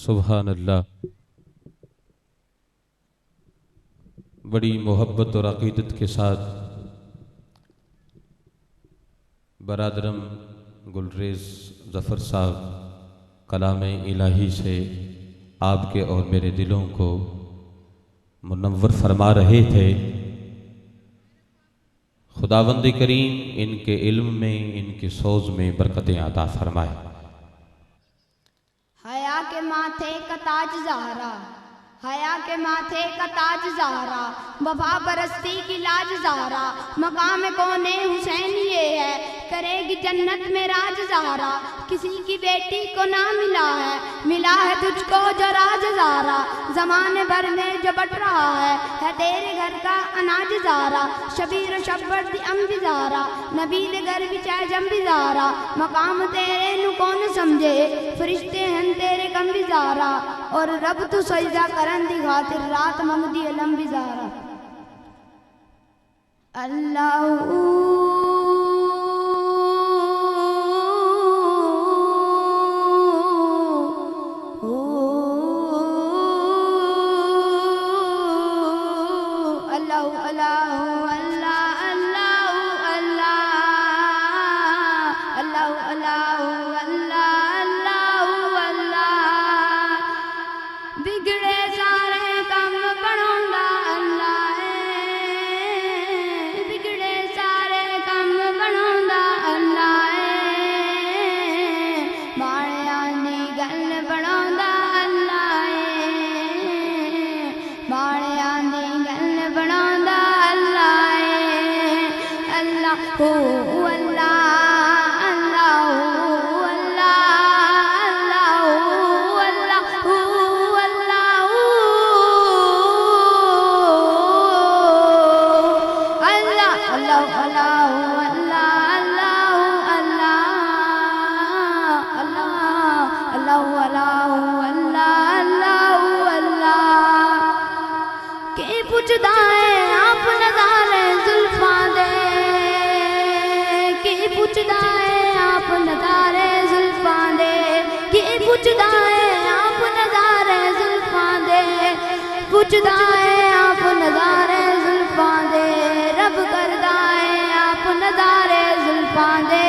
सुभान अल्लाह। बड़ी मोहब्बत और अक़ीदत के साथ बरादरम गुलरेज़ ज़फ़र साहब कलाम इलाही से आपके और मेरे दिलों को मुनव्वर फरमा रहे थे। खुदावंद करीम इनके इल्म में, इनके सोज में बरकतें अता फरमाए। हया के माथे का ताज ज़हरा, हया के माथे का ताज ज़हरा, वफा परस्ती की लाज ज़हरा, मकाम कौने हुसैन ये है, करेगी जन्नत में राज ज़हरा। किसी की बेटी को ना मिला है तुझको जो राज ज़हरा, ज़माने भर में जो बट रहा है तेरे घर का अनाज ज़हरा। शबीर शब्बर दी अम्बी ज़हरा, नबी दे घर विच है जम्बी ज़हरा, मकाम तेरे नु कौन समझे, फरिश्ते हैं तेरे कम्बी ज़हरा, और रब तू सजदा करन दी खातिर रात मंगदी है लंबी ज़हरा। अल्लाह पुछदा है आप नज़ारे जुल्फां दे, रब करदा है आप नज़ारे जुल्फां दे,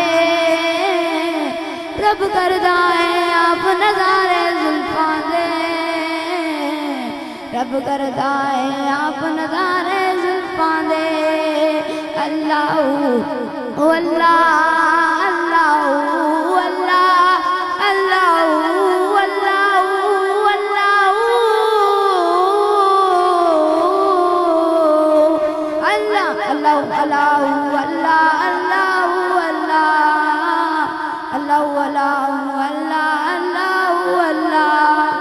रब करदा है आप नज़ारे जुल्फां दे, रब करदा है आप नज़ारे जुल्फां दे। अल्लाह अल्लाह अल्लाह अल्लाह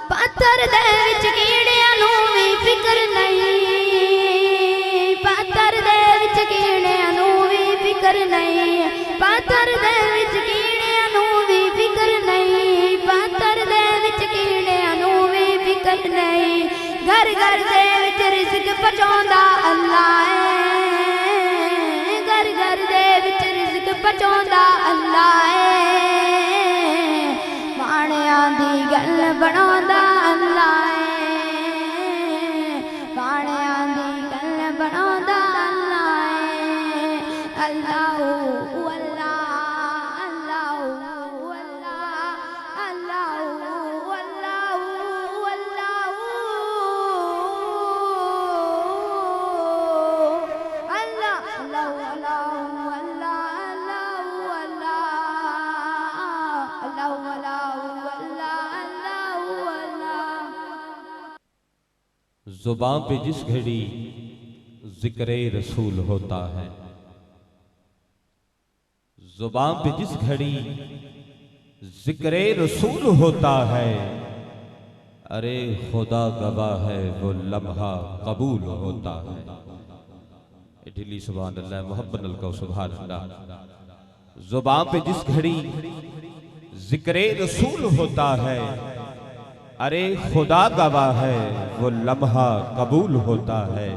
पत्थर दे विच कीड़ियां नूं भी फिकर नहीं, पत्थर दे विच कीड़ियां नूं भी फिकर नहीं, पत्थर दे विच कीड़ियां नूं भी फिकर नहीं, पत्थर दे विच कीड़ियां नूं भी फिकर नहीं। घर घर दे विच रिज़्क पहुंचाउंदा अल्लाह है, बचाउंदा अल्लाह बाणियां दी गल बनाउंदा अल्लाह बाणियां दी गल बनाउंदा अल्लाह अल्लाह जुबान पे जिस घड़ी जिक्र रसूल होता है, जुबान पे जिस घड़ी जिक्र रसूल होता है, अरे खुदा गवाह है वो लम्हा कबूल होता है। ढिली सुभान अल्लाह मोहब्बत का सुभान अल्लाह। जुबान पे जिस घड़ी जिक्र रसूल होता है, अरे खुदा गवाह है वो लम्हा कबूल होता है।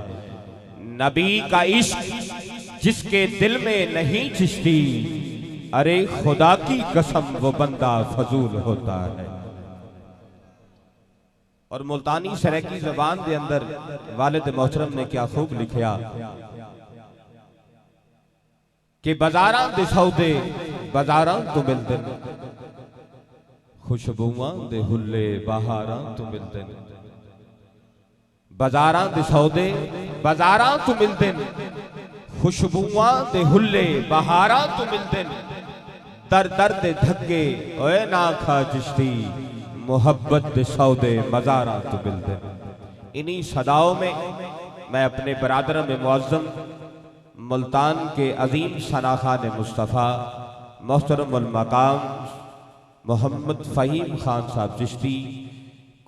नबी का इश्क जिसके दिल में नहीं चिश्ती, अरे खुदा की कसम वो बंदा फजूल होता है। और मुल्तानी शरह की ज़बान के अंदर वालिद मोहतरम ने क्या खूब लिखा कि बाजारां दे सौदे बाजारां तो मिलते, खुशबुआं दे हुल्ले बहारां तो मिलते, बाजारां दे सौदे बाजारां तो मिलते, खुशबुआं दे हुल्ले बहारां तो मिलते, दर दर दे धक्के ओए ना खा चिश्ती, मोहब्बत दे सौदे मजारा तो मिलते। इन्हीं सदाओं में मैं अपने बरादर में मुअज़्ज़म मुल्तान के अजीम शनाखान मुस्तफ़ा मोहतरम अल मकाम मोहम्मद फ़हीम खान साहब चिश्ती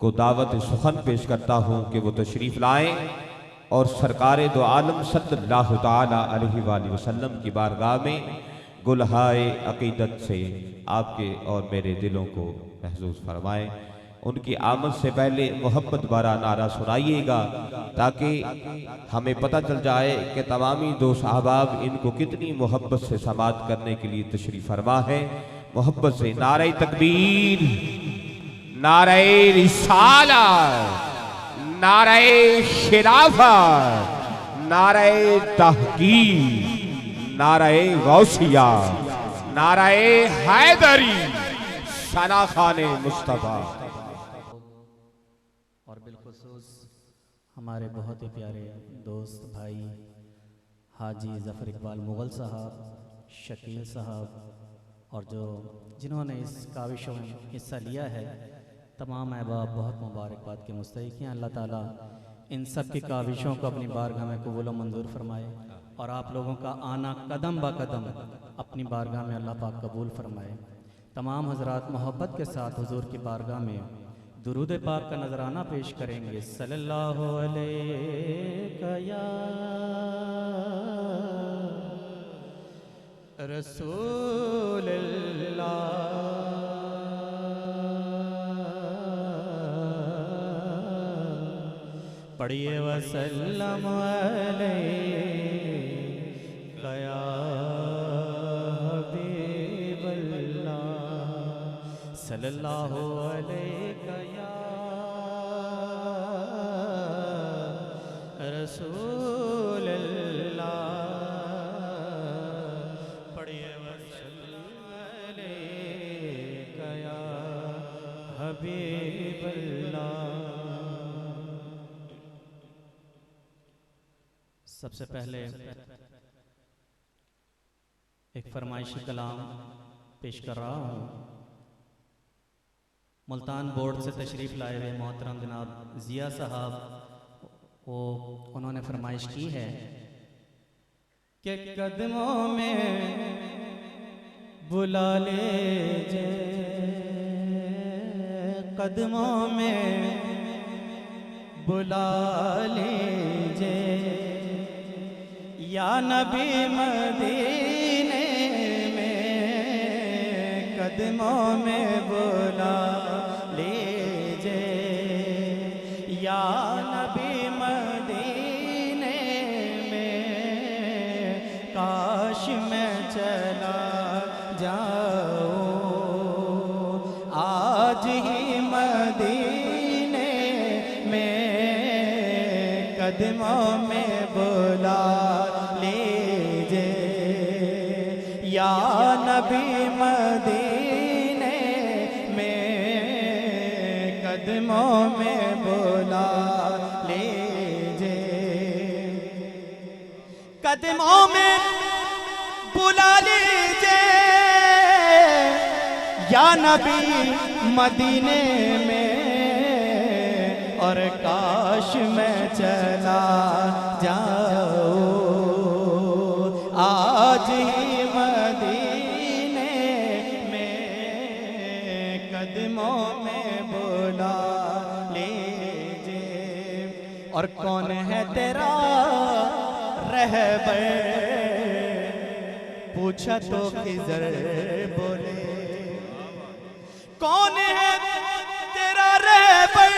को दावत सुखन पेश करता हूँ कि वो तशरीफ़ लाएँ और सरकार दो आलम सल्लल्लाहु ताला अलैहि वसल्लम की बारगाह में गुलहाए अक़ीदत से आपके और मेरे दिलों को महसूस फरमाएँ। उनकी आमद से पहले मोहब्बत भरा नारा सुनाइएगा ताकि हमें पता चल जाए कि तमामी दोस्त अहबाब इनको कितनी मोहब्बत से समात करने के लिए तशरीफ़ फरमा है। मोहब्बत से नारे तकबीर, नारे रिसालत, नारे खिलाफत, नारे तहकीक, नारे गौसिया, नारे हैदरी, शनाखाने मुस्तफ़ा। और बिलखुसूस हमारे बहुत ही प्यारे दोस्त भाई हाजी ज़फ़र इकबाल मुग़ल साहब, शकील साहब और जिन्होंने इस काविशों में हिस्सा लिया है, तमाम अहबाब बहुत मुबारकबाद के मुस्तहिक़ हैं। अल्लाह ताला इन सब की काविशों को अपनी बारगाह में कबूल व मंजूर फरमाए और आप लोगों का आना कदम ब कदम अपनी बारगाह में अल्लाह पाक कबूल फरमाए। तमाम हजरात मोहब्बत के साथ हुजूर की बारगाह में दुरूद पाक का नजराना पेश करेंगे। सल्लल्लाहु अलैहि या रसूलल्लाह, पढ़िए वसल्लम अलैका या हबीबल्लाह, सल्लल्लाहु अलैका या रसूलल्लाह, पढ़िए वसल्लम अलैका या हबीबल्लाह। सबसे पहले एक फरमाइशी कलाम पेश कर रहा हूँ। मुल्तान बोर्ड से तशरीफ़ लाए हुए मोहतरम जनाब ज़िया साहब, वो उन्होंने फरमाइश की है कि कदमों में बुला लीजिए, कदमों में बुला लीजिए या नबी मदीने में, कदमों में बुला लीजिए या नबी मदीने में, काश मैं चला जाओ, आज ही मदीने में कदमों में बुला लीजिए या नबी, मदीने में कदमों में बुला लीजिए, कदमों में बुला लीजिए या नबी मदीने में, और काश मैं चला जाऊं आज ही मदीने में कदमों में बुला लीजिए। और कौन है तेरा रहबर, पूछा तो खिजर बोले, कौन है तेरा रहबर,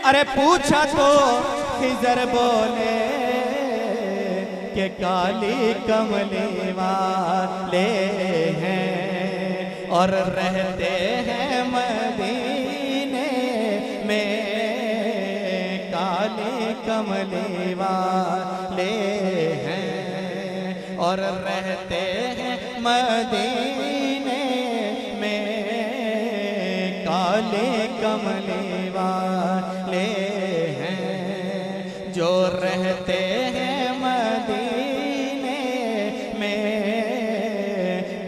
अरे पूछा तो खिजर बोले कि काली कमली वाले हैं और रहते हैं मदीने में, काली कमली वाले हैं और रहते हैं मदीने में, काले कमली वाले हैं जो रहते हैं मदीने में,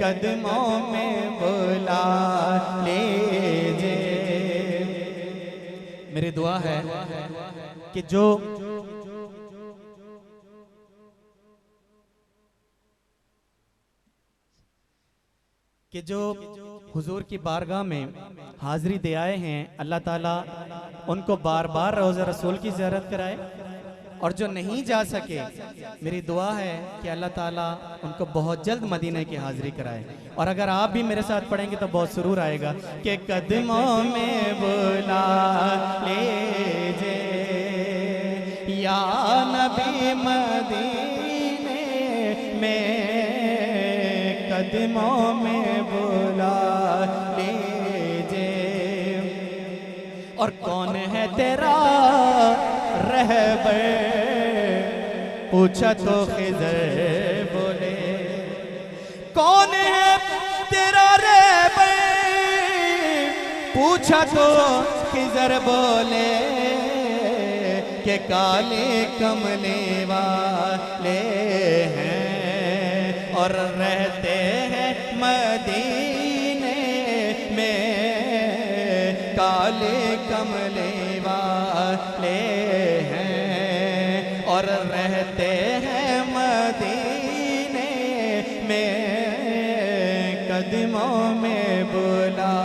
कदमों में बुला लीजिए। मेरी दुआ है कि जो हुजूर की बारगाह में हाजिरी दे आए हैं, अल्लाह ताला उनको बार बार रोज़ा रसूल की ज़ियारत कराए, और जो नहीं जा सके मेरी दुआ है कि अल्लाह ताला उनको बहुत जल्द मदीने की हाजिरी कराए। और अगर आप भी मेरे साथ पढ़ेंगे तो बहुत सुरूर आएगा कि कदमों में बुला लीजिए या नबी मदीने में, कदमों में बुला लीजिए। और कौन है तेरा रहबर, पूछा तो खिजर बोले, कौन है तेरा रहबर, पूछा तो खिजर बोले कि काले कमले वाले हैं और रहते हैं मदीने में, काले कमले वाले हैं और रहते हैं मदीने में, कदमों में बुला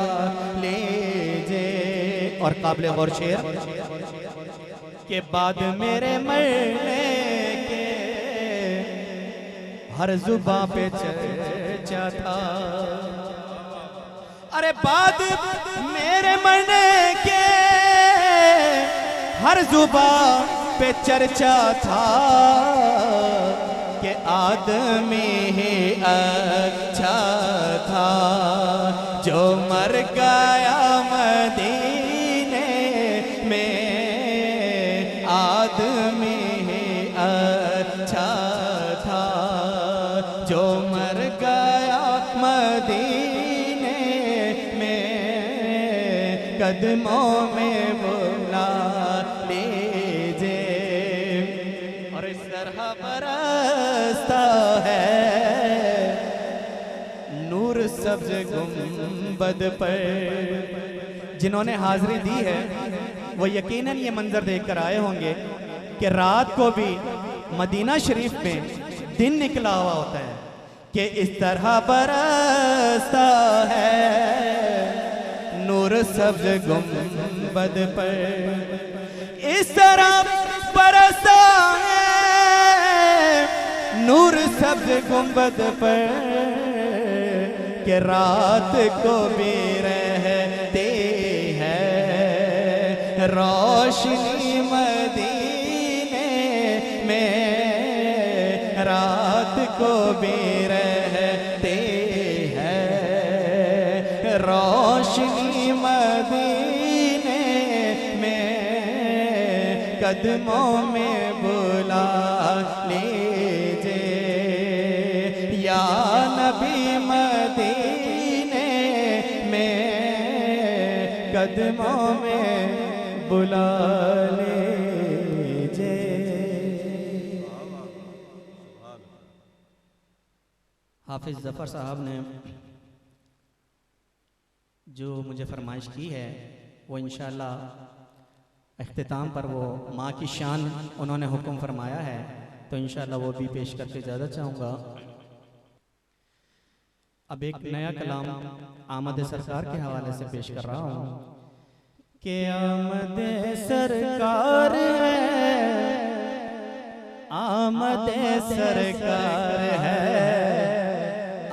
लीजिए। और काबिल गौर शेर के बाद मेरे मरने के हर जुबां पे चर्चा था, अरे बाद मेरे मरने के हर जुबां पे चर्चा था कि आदमी ही अच्छा था जो मर गया मदीने में, आदमी ही अच्छा था जो मर गया मदीने में, कदमों में बुला लीजिए। और इस तरह बरसता है नूर सब्ज गुंबद पर। जिन्होंने हाजिरी दी है वो यकीनन ये मंजर देखकर आए होंगे कि रात को भी मदीना शरीफ में दिन निकला हुआ होता है कि इस तरह बरसता है नूर सब्ज गुंबद पर, इस तरह बरसता है नूर सब्ज गुंबद पर कि रात को भी रहती है रोशनी मदीने में, रात को भी रहते कदमों में बुला लीजिए या नबी मदीने में कदमों में बुला लीजिए। हाफिज़ ज़फ़र साहब ने जो मुझे फरमाइश की है वो इंशाअल्लाह इख्तिताम पर वो माँ की शान उन्होंने हुक्म फरमाया है, तो इंशाअल्लाह वो भी पेश करके ज़्यादा चाहूँगा। अब एक नया कलाम आमद सरकार के हवाले से पेश कर रहा हूँ कि आमद सरकार है, आमद सरकार है,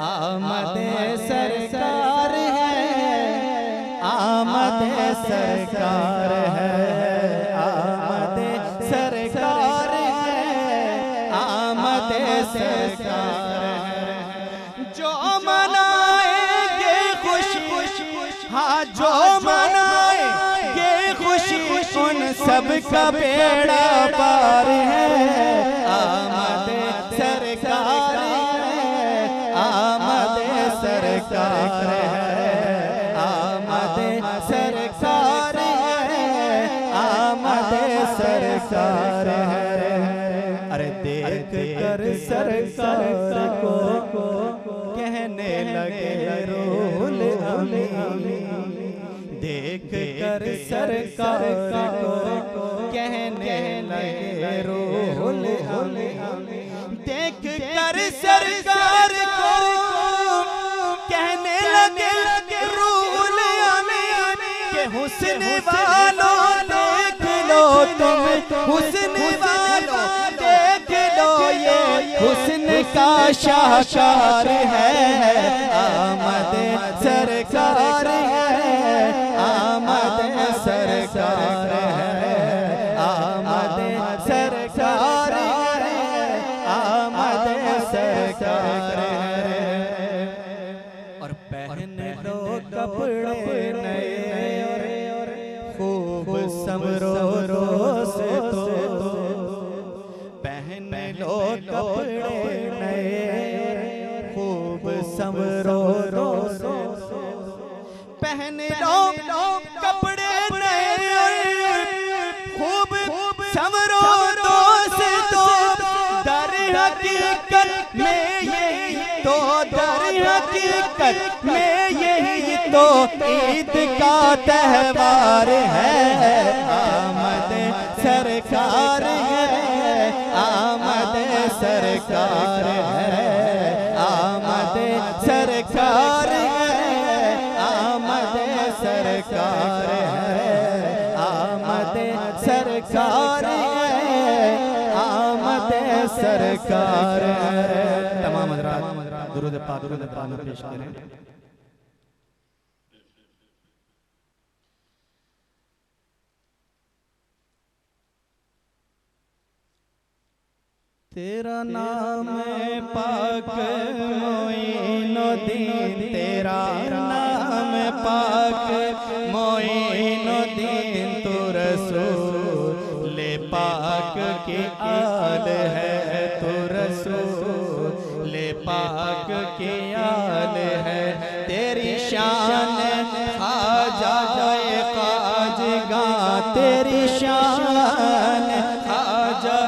आमद सरकार है, आमद सरकार है, आमद सरकार है, आमद सरकार है। जो मनाएंगे खुशी, हाँ जो मनाएंगे खुशी, उन सब का बेड़ा पार है। आमद सरकार है, आमद सरकार है, आमद सरकार है, आमद सरकार है। अरे देख कर सरकार को कहने लगे रूहुल अमीन, देख कर सरकार को कहने लगे रूहुल अमीन, देख कर सरकार को कहने लगे रूहुल अमीन के हुस्न वालों देख लो तुम, हुस्न वालों देख लो ये हुस्न का शाहकार है। आमद सरकार है, आमद सरकार है, आमद सरकार है, आमद सरकार है। और पहन लो कपड़े नए और खूब समरो रोस तो, पहन लो कपड़े नए खूब समरो रोस, पहन लो कपड़े नए खूब समरो दोस्तों, दर हकीकत में यही तो, दर हकीकत में यही तो ईद का त्योहार है। आमद सरकार है, आमद सरकार है, आमद सरकार है, आमद सरकार है, आमद सरकार है, आमद सरकार है। तमाम हज़रात दुरूद पाक पेश करें। तेरा नाम पाक मोइनुद्दीन, तेरा नाम पाक मोइनुद्दीन, तू रसूल पाक की आल है, तू रसूल पाक की आल है। तेरी शान खाजा जाए खाजगा, तेरी शान खाजा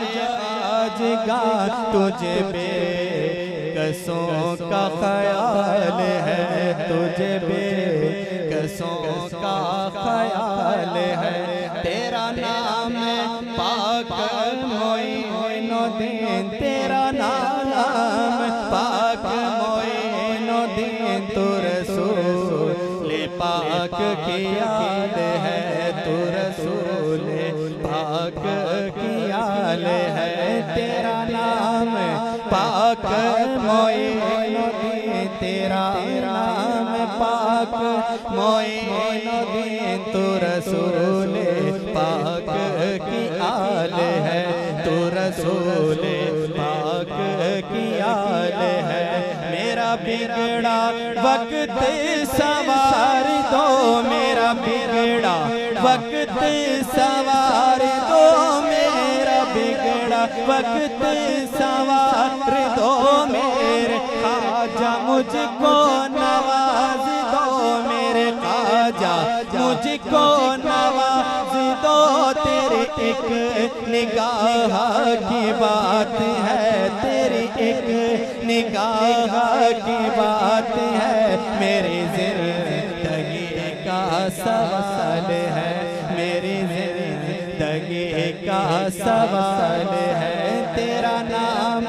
गा, तुझे बेकसों का ख्याल है, तुझे बेकसों का ख्याल है। तेरा नाम पाक मोइनुद्दीन, तेरा नाम पाक मोइनुद्दीन, तू रसूल पाक की आल है, तू रसूल पाक की आल है। तेरा नाम पाक मोइनुद्दीन, तेरा नाम पाक मोइनुद्दीन, तू रसूल पाक की आल है, तू रसूल पाक की आल है। मेरा बिगड़ा वक्त सवार दो, मेरा बिगड़ा वक्त सवार दो, बिगड़ा वक्त सवार दो मेरे ख्वाजा, मुझको नवाज दो मेरे ख्वाजा, मुझको नवाज दो। तेरी एक निगाह की बात है, तेरी एक निगाह की बात है, मेरी जिंदगी का सवाल है, मेरी जिंदगी का सवाल है। तेरा नाम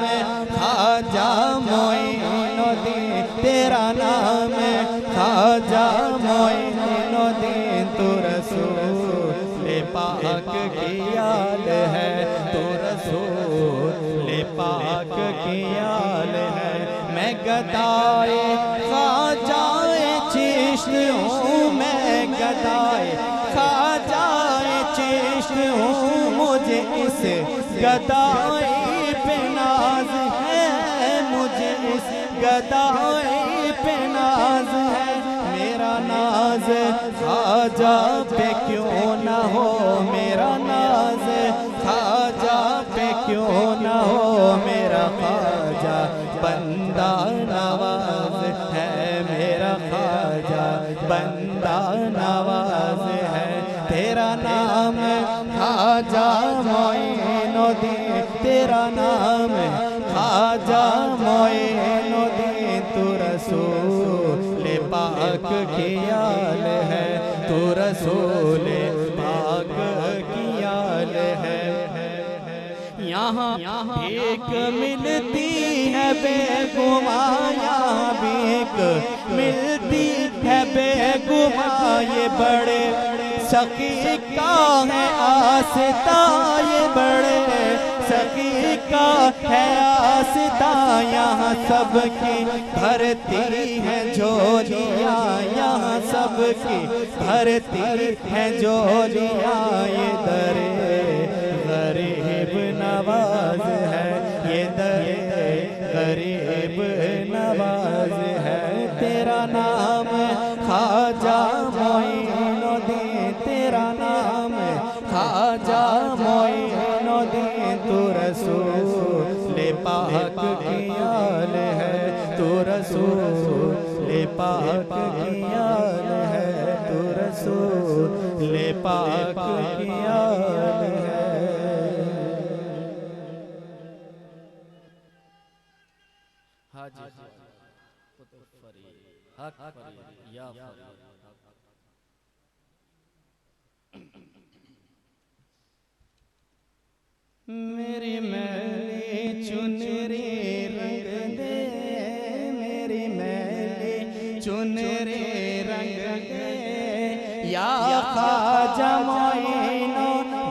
ख्वाजा मोइनुद्दीन, तेरा नाम ख्वाजा मोइनुद्दीन। तू रसूल पाक की आल है, तू रसूल पाक की आल है। मैं गदाए ख्वाजाए चिश्त हूँ, मैं गदाए ख्वाजाए चिश्त हूँ। मुझे इस गदाई पे नाज है, मुझे इस गदाई पे नाज है। मेरा नाज ख्वाजा पे क्यों ना हो, मेरा नाज ख्वाजा पे क्यों ना हो। मेरा ख्वाजा बंदा नवाज है, मेरा ख्वाजा बंदा नवाज है। तेरा नाम ख्वाजा मोइनुद्दीन, तेरा नाम ख्वाजा मोइनुद्दीन। तू रसूल पाक की आल है, तू रसूल पाक की आल है। यहाँ भीख मिलती है बेगुमा, यहाँ भीख मिलती है बेगुमा। ये बड़े सखी का है आस्था, ये बड़े सखी का है आस्था। यहाँ सबकी भरती है झोलियाँ, यहाँ सबकी भरती है झोलियाँ। ये दरे गरीब नवाज है, ये दरे गरीब नवाज है। तेरा नाम ख्वाजा मोइनुद्दीन, तेरा नाम ख्वाजा मोइनुद्दीन। तू रसूल पाक की आल है, तू रसूल पाक की आल है, तू रसूल पाक की आल है। हाजी फरी हक फरी या फरी। मेरी मैली चुनरी रंग दे, मेरी मैली चुनरी रंग दे। या ख्वाजा मोइनुद्दीन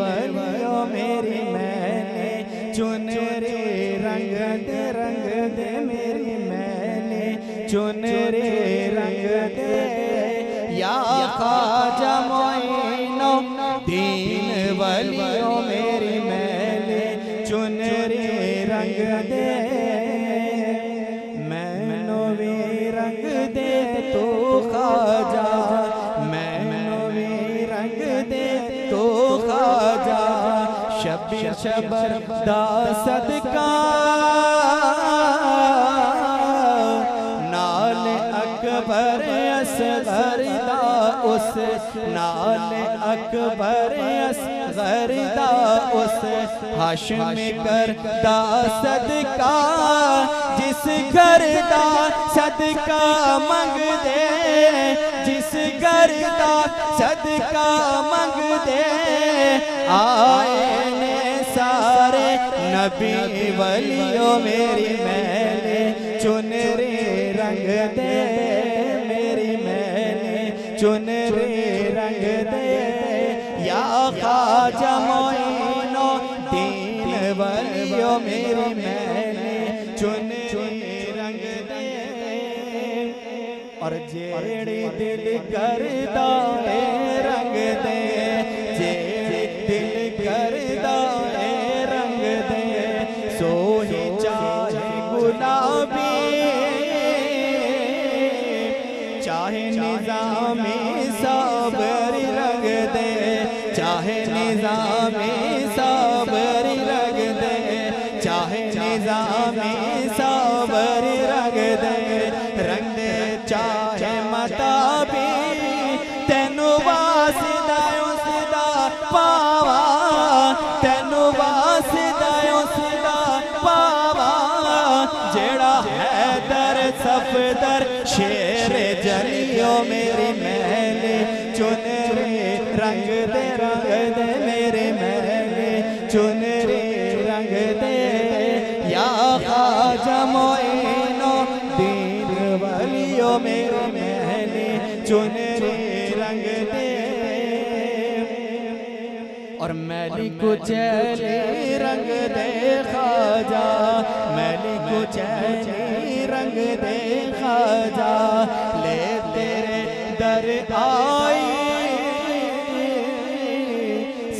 वलियो, मेरी मैली चुनरी रंग दे, रंग दे मेरी मैली चुनरी रंग दे। या ख्वाजा मोइनुद्दीन वलियो, मेरी मैली चुनरी रंग दे। मैनू भी रंग दे तो ख्वाजा, मैनू भी रंग दे तो ख्वाजा। शबीर शबर दा सदका नाल अकबर असगर दा, उस नाल अकबर असगर दा, उस हाशिम कर दा सदका। जिस घर दा सदका मंग दे, जिस घर दा सदका मंग दे। आए ने सारे नबी वलियो, मेरी मैली चुनरी रंग दे, मेरी मैली चुनरी रंग दे। या ख्वाजा मोइनुद्दीन वलियो, मेरी मैली चुनरी रंग दे। और जेड़ी दिल करदा है रंग दे, जेड़ी दिल करदा है रंग दे। सोही चाहे गुलाबी, चाहे निजामी साबरी रंग दे, चाहे निजामी साबरी सफदर शेर जलियो मेरी मैंने चुनरी रंग दे मेरे मैंने चुनरी रंग दे या ख्वाजा मोइनो दीन वलियो मेरे मैंने चुनरी रंग दे और मैली कुचैली रंग दे ख्वाजा मैली कुचैली रंग दे ख्वाजा ले तेरे दर आई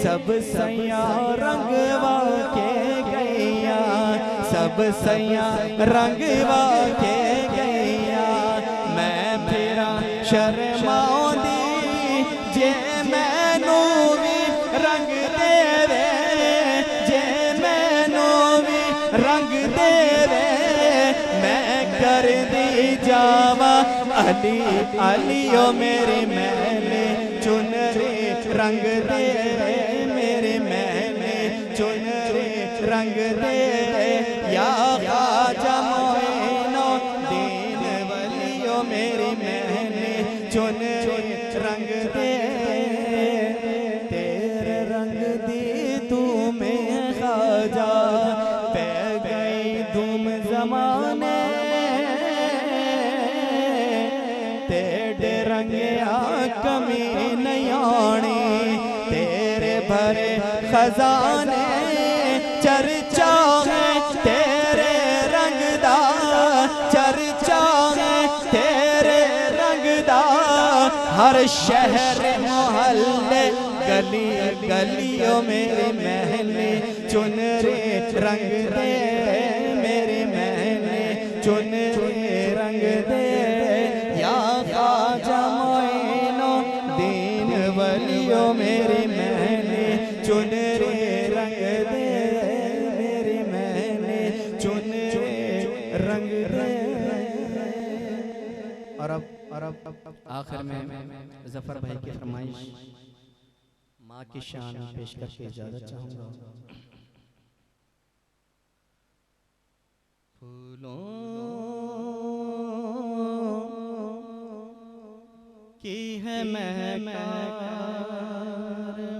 सब सैया रंगवा के गैया सब सैया रंगवा के गैया मैं फिरा शर्माउंदी जे मैनू भी रंग देवे जे मैनू भी रंग देवे मैं कर दी जावा अली अलियो मेरी मैंने चुनरी रंग दे मेरे मैंने चुनरी रंग दे या ख्वाजा मोइनो दीन वलियो मेरी मैंने चुनरी रंग दे तेरे रंग दी तू में ख्वाजा पै गई धूम जमाने तेरे रंगिया कमी नहीं आनी तेरे भरे खजाने चर्चा है तेरे रंगदा चर्चा है तेरे रंगदा हर शहर मोहल्ले गली गलियों मेरी महने चुनरी रंग दे मेरी महने चुनरी रंग दे या ख्वाजा मोइनो दीन वलियो मेरी महने चुनरी रंग दे मेरी महने चुनरी रंग दे। और अब आखिर में जफर भाई की फरमाइश माँ की शान पेश करके इजाजत चाहूंगा। फूलों की है महकार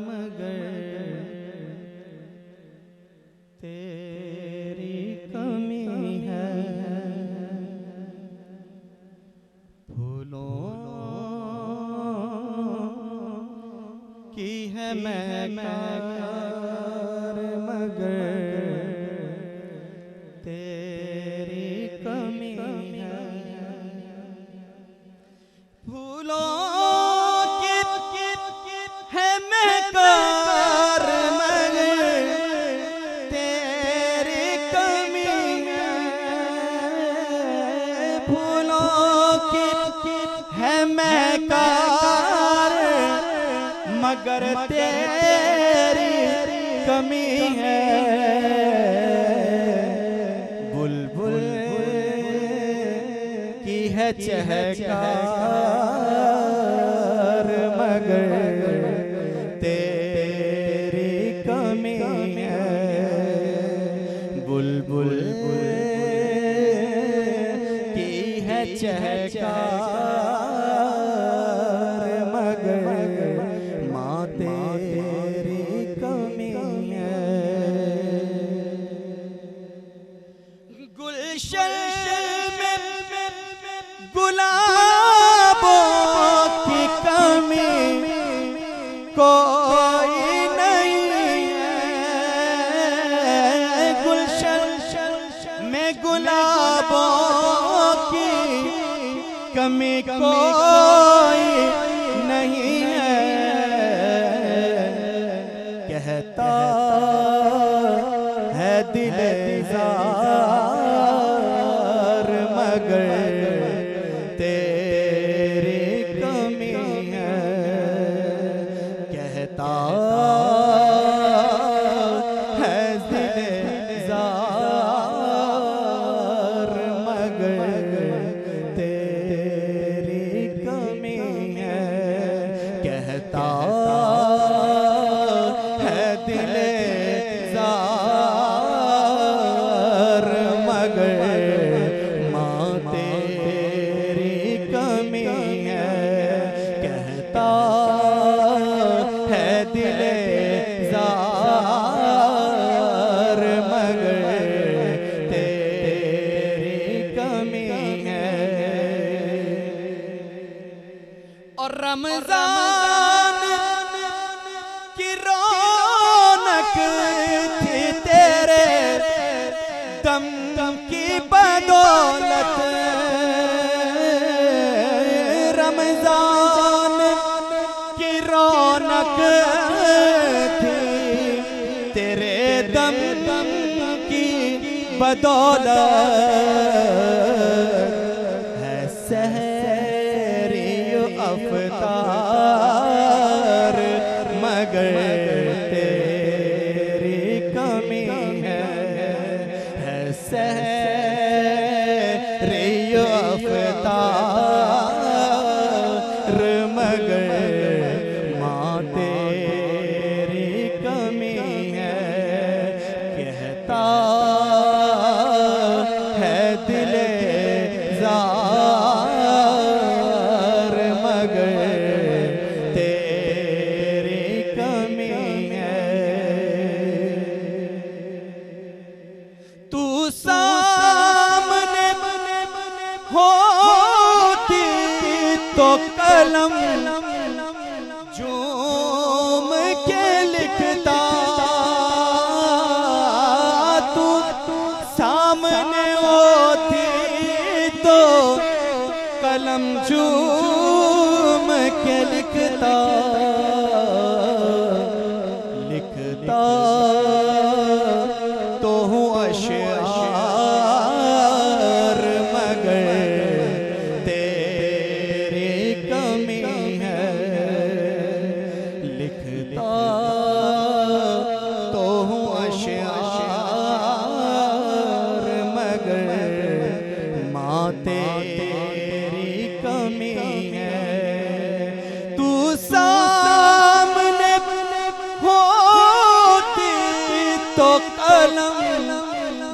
मगर तेरी कमी है फूलों की है महकार मगर तेरी कमी है फूलों की है महकार मगर तेरी कमी है फूलों की है महकार मगर तेरी कमी है बुलबुल की है चहकार मगर तेरी कमी है बुलबुल की है चहकार मगर माँ तेरी कमी है गुलशन में गुलाबों की कमी कोई नहीं है गुलशन में गुलाबों की कमी कोई नहीं है कहता है दिल ज़ार मगर तेरी कमी है कहता है दिल ज़ार मगर तेरी कमी है कहता है दिल ज़ार मगर माँ तेरी दम की बदौलत रमजान की रौनक थी, तेरे दम की बदौलत है सहरी अफ्तार, मगर तेरी कमी है सहरी अफ्तार, मगर माँ तेरी कमी है। कहता है दिले ज़ार, मगर तेरी कमी है। तू सामने होती तो कलम झूम के लिखता, तू सामने होती तो कलम झूम के लिखता, लिखता तो हूँ अशआर, मगर तेरी कमी है। लिखता तो हूँ अशआर, मगर माँ तेरी कमी है। तू सामने होती तो कलम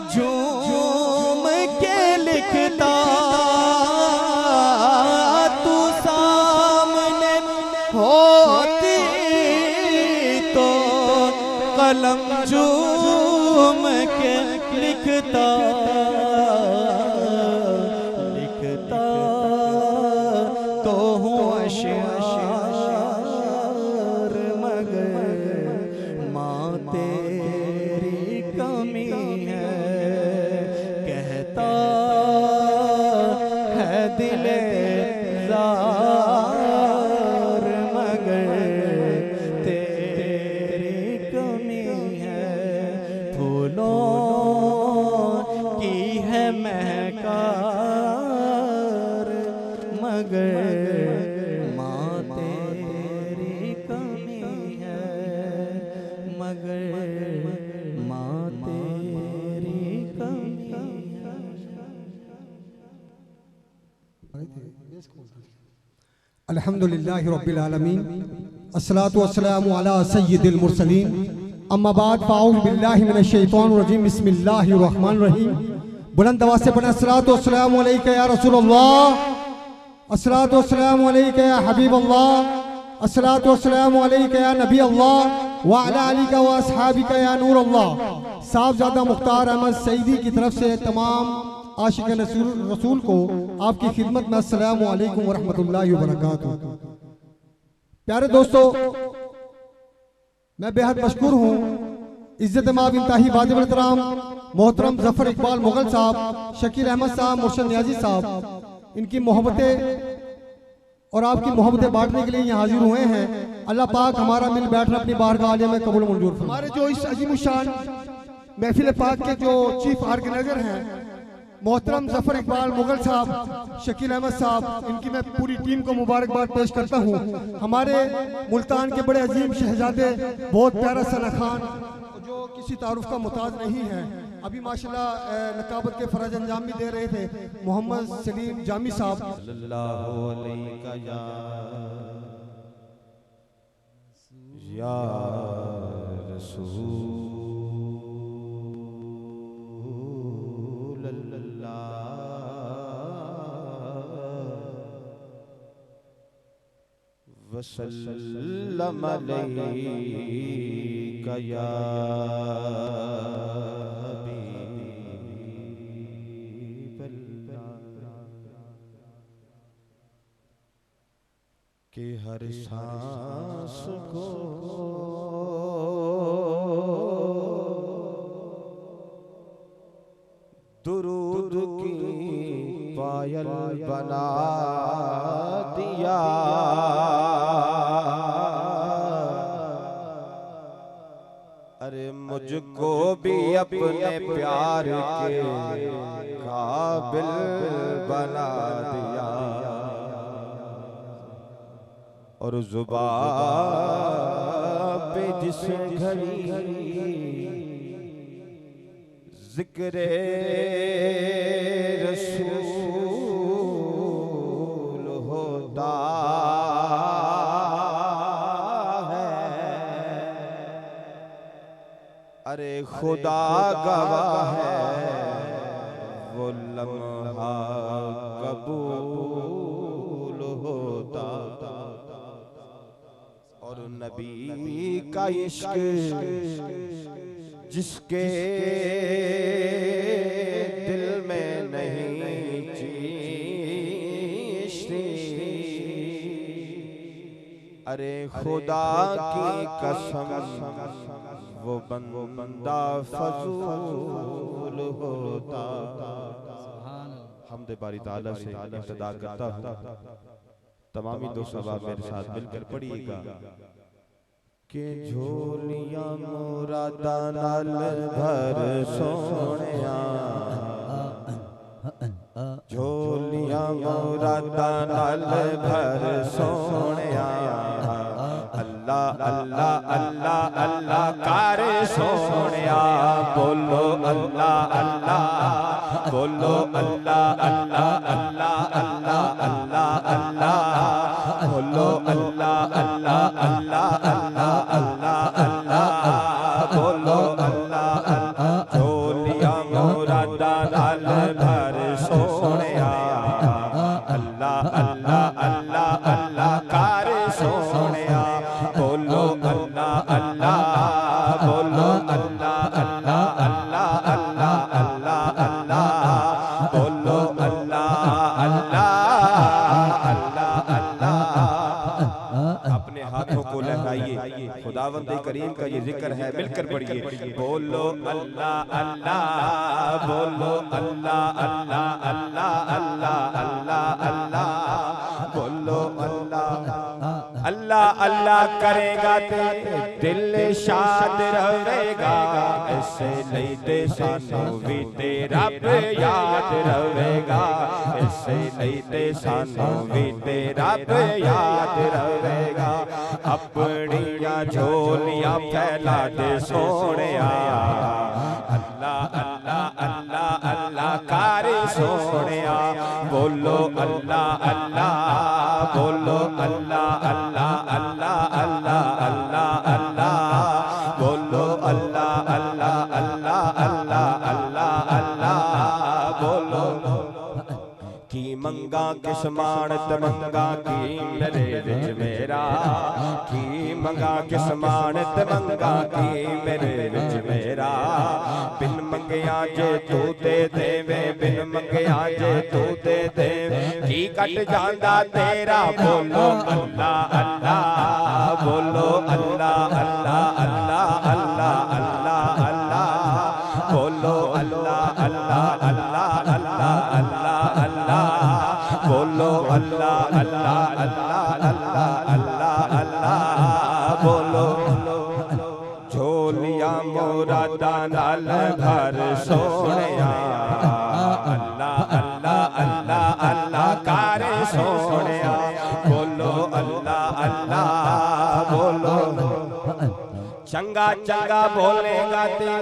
झूम के लिखता, तू सामने होती तो कलम झूम के लिखता, लिखता तो हूँ अशआर, मगर माँ तेरी कमी है। कहता है दिले ज़ार, मगर तेरी कमी है। फूलों की है महकार, मगर माँ तेरी कमी है, मगर माँ तेरी कमी है। अल्हम्दुलिल्लाहि रब्बिल आलमीन, अस्सलातु वस्सलामु अला सय्यिदिल मुरसलीन, अम्मा बाद फ़ाऊज़ु बिल्लाहि मिनश शैतानिर रजीम, बिस्मिल्लाहिर रहमानिर रहीम। बुलंद आवाज़ से पढ़ें अस्सलातु वस्सलामु अलैका या रसूलल्लाह, अस्सलातु वस्सलामु अलैका या हबीबल्लाह, अस्सलातु वस्सलामु अलैका या नबी अल्लाह व अला आलिका व अस्हाबिका या नूर अल्लाह। साहबजादा मुख्तार अहमद सईदी की तरफ से तमाम आशिक रसूल को आपकी खिदमत में अस्सलामु अलैकुम व रहमतुल्लाहि व बरकातुहू। प्यारे दोस्तों, मैं बेहद मशकूर हूँ इज्जत माब इंतहाई वाजिब एहतराम मोहतरम जफर इकबाल मुगल साहब, शकील अहमद साहब, मुर्शद नियाजी साहब, इनकी मोहब्बतें और आपकी मोहब्बतें बांटने के लिए यहाँ हाजिर हुए हैं। अल्लाह पाक हमारा मिल बैठना अपनी बारगाह आलिया में कबूल मंजूर फरमाए। हमारे जो इस अजीमुशान महफिल पाक के जो चीफ ऑर्गेनाइजर हैं मोहतरम जफर इकबाल मुगल साहब, शकील अहमद साहब, इनकी मैं पूरी टीम को मुबारकबाद पेश करता हूँ। हमारे मुल्तान के बड़े अजीम शहजादे, बहुत प्यारा सना खान जो किसी तारुफ का मुताज नहीं है, अभी माशाल्लाह नकाबत के फराज अंजाम भी दे रहे थे, मोहम्मद सलीम जामी साहब। सल्लल्लाहु अलैहि या रसूल वसल्लम अलैका या हबीबल्लाह, के हर सांस को दुरूद की पायल बना दिया। अरे मुझको भी अपने प्यार के काबिल बना दिया। और ज़ुबान पे जिस घड़ी ज़िक्रे रसूल होता है, अरे खुदा गवाह है वो लम्हा कबूल होता। और नबी का इश्क जिसके दिल में नहीं चीज़ती, अरे खुदा की कसम वो बंदा फजूल होता। हम्द बारी ताला से इब्तिदा करता हूँ। तमामी दो सवाब मेरे साथ मिलकर पढ़िएगा कि झोलियां मुरादा नाल भर सोनिया, झोलियां मुरादा नाल भर सोनिया। अल्लाह अल्लाह अल्लाह अल्लाह कर सोनिया, बोलो अल्लाह अल्लाह, बोलो अल्लाह अल्लाह अल्लाह अल्लाह अल्लाह अल्लाह, बोलो अल्लाह अल्लाह अल्लाह अल्लाह अल्लाह अल्लाह, बोलो अल्लाह अल्लाह। झोलियां मुरादा नाल भर सोनिया, अल्लाह अल्लाह अल्लाह अल्लाह कर सोनिया, बोलो अल्लाह अल्लाह, बोलो अल्लाह अल्लाह अल्लाह अल्लाह अल्लाह अल्लाह, बोलो अल्लाह अल्लाह अल्लाह अल्लाह। अपने हाथों को लहराइए, खुदावंद करीम का ये जिक्र है, मिलकर पढ़िए। बोलो अल्लाह अल्लाह, बोलो अल्लाह अल्लाह अल्लाह अल्लाह अल्लाह अल्लाह, बोलो अल्लाह अल्लाह अल्लाह करेगा ते दिल शाद रहेगा। ऐसे लईते सानू भी तेरा याद रहेगा, ऐसे लईते सानू भी तेरा याद रहेगा। अपनियां झोलियां फैला दे सोनिया, अल्लाह अल्लाह अल्लाह अल्लाह कर सोनिया, बोलो अल्लाह अल्लाह, बोलो अल्लाह अल्लाह अल्लाह अल्लाह अल्लाह अल्लाह, बोलो अल्लाह अल्लाह अल्लाह अल्लाह अल्लाह अल्लाह, बोलो की मंगा किस मानत मंगा की मेरे विच मेरा, की मंगा किस मानत मंगा की मेरे विच मेरा। बिन मंगया जे तू दे देवे, बिन मंगया जे तू दे देवे, की कट जांदा तेरा। बोलो अल्लाह अल्लाह, बोलो अल्लाह अल्लाह अल्लाह अल्लाह अल्लाह अल्लाह, बोलो अल्लाह अल्लाह अल्लाह अल्लाह अल्लाह अल्लाह, बोलो अल्लाह अल्लाह अल्लाह अल्लाह अल्लाह अल्लाह, बोलो। झोलियां मुरादा नाल भर सोनिया, अल्लाह अल्लाह अल्लाह अल्लाह कर सोनिया, बोलो अल्लाह अल्लाह, बोलो। चंगा चंगा बोलेगा ते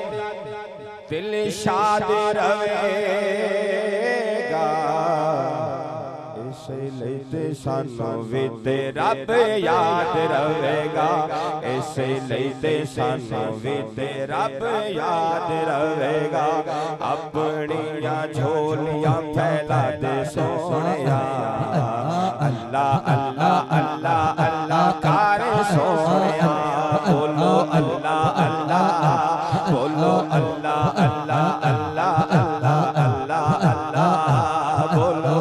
दिल शाद रहेगा, ऐसे लेते सानू भी तेरा याद रहेगा, ऐसे लेते सानू भी तेरा याद रहेगा। अपनियां झोलियां फैला दे सोनिया, अल्लाह अल्लाह अल्लाह अल्लाह कर सोनिया, बोलो अल्लाह अल्लाह, बोलो अल्लाह अल्लाह अल्लाह अल्लाह अल्लाह अल्लाह, बोलो।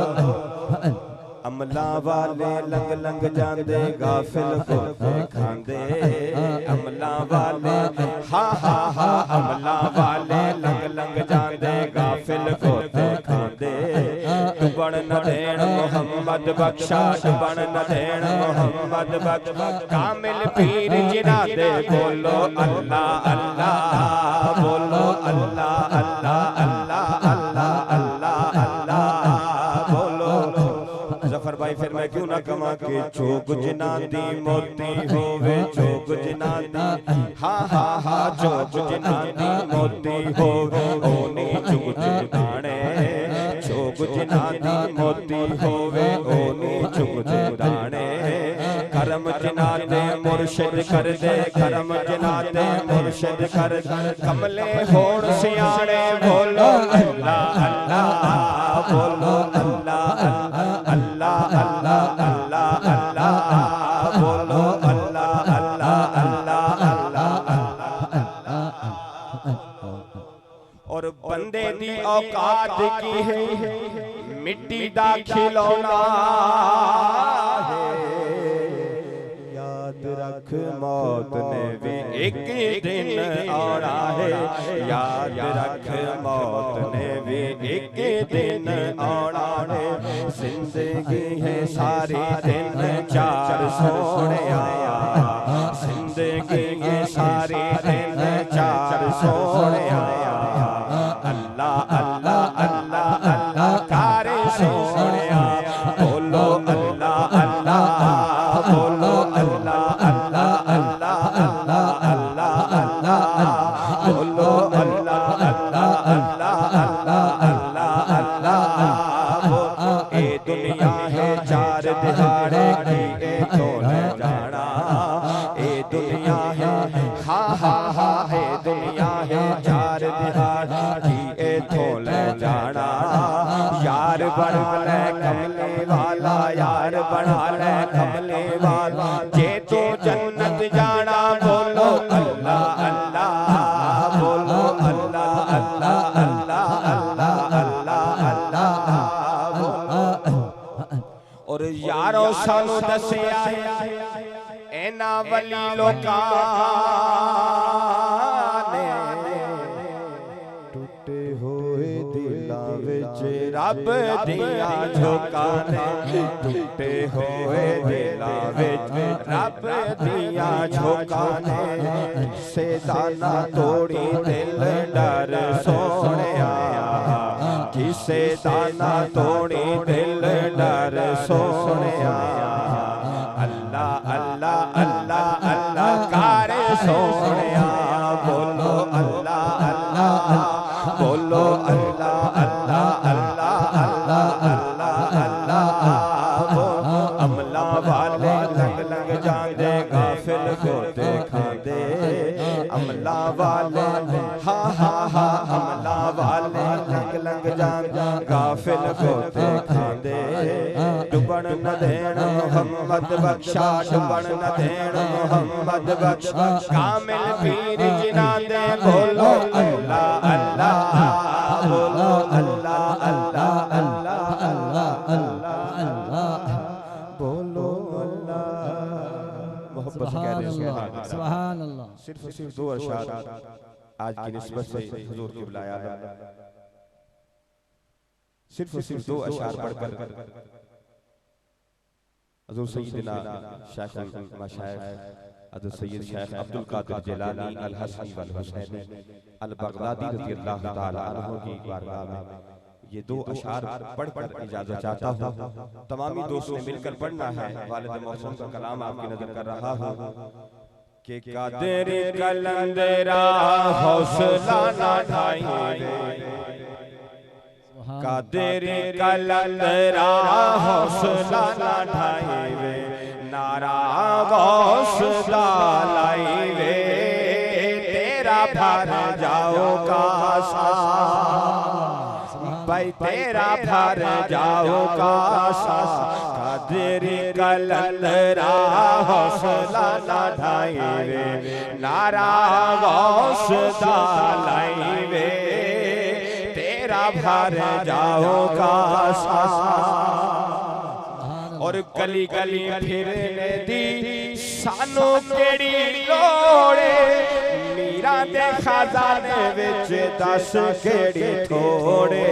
अमला वाले लंग लंग जांदे गाफिल को खांदे, अमला वाले हा हा हा, अमला वाले लंग लंग जांदे गाफिल को न देण मोहम्मद बख्शा डुबण न देण मोहम्मद बख्शा कामिल पीर जिना दे बोलो अल्लाह अल्लाह बोलो अल्लाह अल्लाह अल्लाह अल्लाह अल्लाह अल्लाह बोलो जफर भाई फिर मैं क्यों ना कमा के चोक जिना दी मोती होवे चोक जिना दी हाँ हाँ हाँ चोक जिना दी मोती होवे ओनी चुग दाने चोक जिना दी मोती होवे ओनी चुग दाने करम जिना दे मुर्शिद कर दे करम जिना दे मुर्शिद कर कमले होण सियाणे बोलो अल्लाह अल्लाह बोलो अल्लाह अल्लाह अल्लाह अल्लाह अल्लाह बोलो अल्लाह अल्लाह अल्लाह अल्लाह और बंदे दी औकात की है मिट्टी दा खिलौना है याद रख मौत ने भी एक दिन आना है याद रख मौत ने भी एक दिन आना है जिंदगी है सारे दिन चार सोने आया जिंदगी है सारे दिन चार सोने आया अल्लाह अल्लाह अल्लाह अल्लाह कारे सोने आया बोलो अल्लाह अल्लाह बोलो अल्लाह अल्लाह अल्लाह अल्लाह अल्लाह अल्लाह बोलो अल्लाह अल्लाह अल्लाह अल्लाह अल्लाह अल्लाह ए दुनिया है चार दिहाड़े की ए तोले जाना ए दुनिया है हाँ हाँ हाँ ए दुनिया है चार दिहाड़े की ए तोले जाना यार बना ले कमले वाला यार बना ले कमले वाला जे तो जन्नत जाना बोलो अल्लाह अल्लाह बोलो अल्लाह अल्लाह अल्लाह अल्लाह अल्लाह अल्लाह बोलो और यारो सानू दसिया एना वली लोकां ने टूटे होए दिलां विच रब दियां झोकां ने टूटे होए दिलां विच रब दियां झोकां ने से दाना तोड़ी दिल डर सोहणिया किसे दाना तोड़ी दिल डर सोहणिया अल्लाह अल्लाह अल्लाह अल्लाह कारे सोहणिया बोलो अल्लाह अल्लाह बोलो अल्लाह अल्लाह अल्लाह अल्लाह अल्लाह अल्लाह बोलो अमला वाले लंग लंग जांदे गाफिल गोते खांदे अमला वाले हाँ हाँ हाँ अमला वाले लंग लंग जांदे गाफिल गोते खांदे डुबण न देण मोहम्मद बख्शा डुबण न देण मोहम्मद बख्शा कामिल पीर जिना दे बोलो अल्लाह अल्लाह बोलो अल्लाह अल्लाह अल्लाह अल्लाह अल्लाह बोलो अल्लाह मोहब्बत से कह रहे सुभान अल्लाह सिर्फ दो अशआर आज की निस्बत से हुजूर की बुलाया है सिर्फ दो अशआर पढ़कर हजूर सैयदना शेख मशाइख हजरत सैयद शेख अब्दुल कादिर जिलानी अल हसनी वल हुसैनी अल बगदादी रज़ियल्लाहु ताला अन्हु की बारगाह में ये दो अशआर पढ़कर इजाजत चाहता हूँ। तमामी दोस्त ने मिलकर पढ़ना है। वालिद मौसम का कलाम आपकी नजर कर रहा हूँ कि कादिर कलंदरा हौसला ना ढाई कादिर कलंदरा हौसला ना ढाई वे नारा गौस लाई वे तेरा भर जाओ कासा भाई तेरा भर जाओ कासा कादिर कलंदरा हौसला ना ढाई वे नारा गौस लाई वे भर जाओ कासा और गली गली फिरने दी सानू केड़ी लोड़े मीरा दे खजाने विच दस केड़ी थोड़े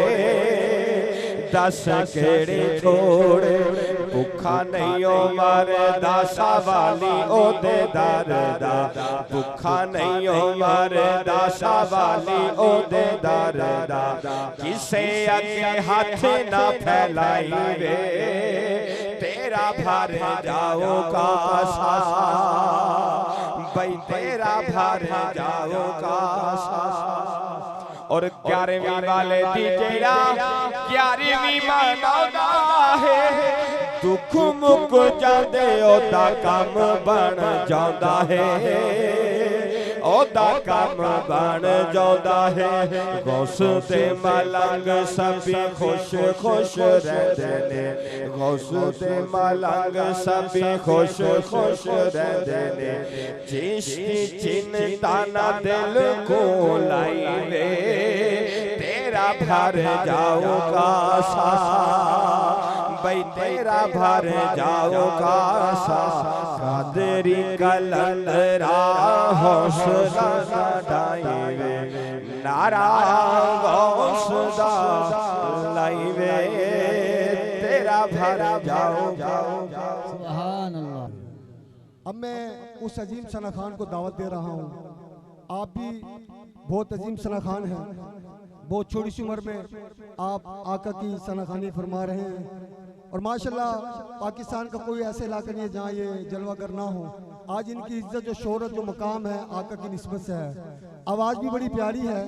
दस केड़े छोड़े भुखा नहीं ओ मरदा सवाली ओदे दर दा भुखा नहीं ओ मरदा सवाली ओदे दर दा किसे अगे हाथ ना फैलाई वे तेरा भर जाओगा सा भाई तेरा भर जाओगा सा और 11वीं वाले दी जेड़ा 11वीं मनाउंदा है दुख मुक जांदे ओदा काम बन जांदा है ओदा काम बन जांदा है गौस ते मलंग सभी खुश खुश रहंदे ने गौस ते मलंग सभी खुश खुश रहंदे ने जिसकी चिंता ना दिल को लाई वे तेरा भर जाओगा सा भाई तेरा भर जाओगा सा कादरी कलंदरा हौसला डाइवे नारा गौसदा लाइवे तेरा भर जाओगा। सुभान अल्लाह। अब मैं उस अजीम सना खान को दावत दे रहा हूँ। आप भी बहुत अजीम सना खान हैं, बहुत छोटी सी उम्र में आप आका की सना खानी फरमा रहे हैं और माशाल्लाह पाकिस्तान का कोई ऐसा इलाका नहीं है जहाँ ये जलवागर ना हो। आज इनकी इज्जत जो शोहरत जो मकाम है आका की निस्बत से है। आवाज़ भी बड़ी प्यारी है,